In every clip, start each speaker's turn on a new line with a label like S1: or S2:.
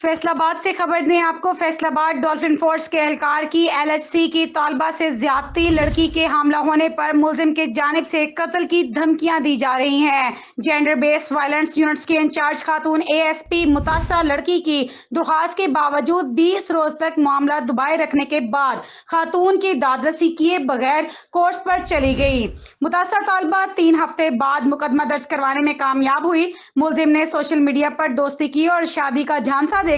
S1: फैसला बाद से खबर दें आपको। फैसलाबाद डॉल्फिन फोर्स के एहलकार की LHC की तालिबा से ज्यादती, लड़की के हमला होने पर मुलजिम के जानिब से कत्ल की धमकियां दी जा रही हैं। जेंडर बेस्ड वायलेंस यूनिट्स की इंचार्ज खातून ASP मुतासरा लड़की की दरख्वास्त के बावजूद 20 रोज तक मामला दबाए रखने के बाद खातून की दादरसी किए बगैर कोर्ट पर चली गई। मुतासरा तालिबा 3 हफ्ते बाद मुकदमा दर्ज करवाने में कामयाब हुई। मुलजिम ने सोशल मीडिया पर दोस्ती की और शादी का झांसा देकर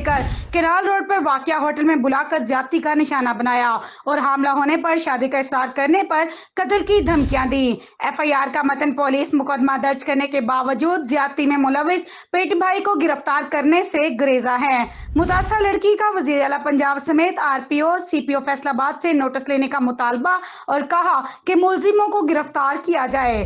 S1: केनाल रोड पर वाक़िया होटल में बुलाकर ज्यादती का निशाना बनाया और हमला होने पर शादी का इस्रार करने पर कत्ल की धमकियां दी। FIR का मतन पुलिस मुकदमा दर्ज करने के बावजूद ज्यादती में मुलविस पेट भाई को गिरफ्तार करने से गुरेजा है। मुतासरा लड़की का वजीर आला पंजाब समेत RPO और CPO फैसलाबाद से नोटिस लेने का मुतालबा और कहा कि मुलजिमों को गिरफ्तार किया जाए।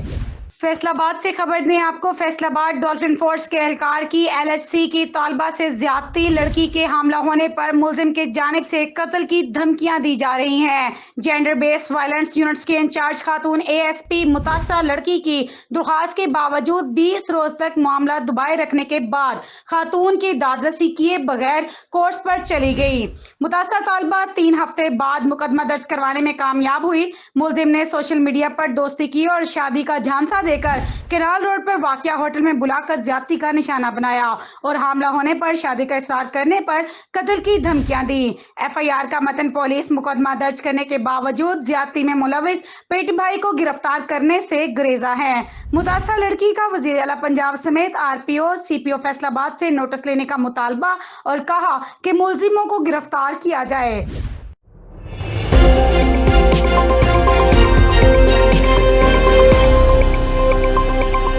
S1: फैसलाबाद से खबर दें आपको। फैसलाबाद डॉल्फिन फोर्स के एहलकार की LHC की तालिबा से ज्यादती, लड़की के हमला होने पर मुलजिम के जानिब से कत्ल की धमकियां दी जा रही हैं। जेंडर बेस्ड वायलेंस यूनिट्स की इंचार्ज खातून ASP मुतासरा लड़की की दरख्वास्त के बावजूद 20 रोज तक मामला दबाए रखने के बाद खातून की दादरसी किए बगैर कोर्ट पर चली गई। मुतासरा तालिबा 3 हफ्ते बाद मुकदमा दर्ज करवाने में कामयाब हुई। मुलजिम ने सोशल मीडिया पर दोस्ती की और शादी का झांसा देकर केनाल रोड पर वाक़िया होटल में बुलाकर ज्यादती का निशाना बनाया और हमला होने पर शादी का इस्रार करने पर कत्ल की धमकियां दी। FIR का मतन पुलिस मुकदमा दर्ज करने के बावजूद ज्यादती में मुलविस पेट भाई को गिरफ्तार करने से गुरेजा है। मुतासरा लड़की का वजीर आला पंजाब समेत RPO और CPO फैसलाबाद से नोटिस लेने का मुतालबा और कहा कि मुलजिमों को गिरफ्तार किया जाए।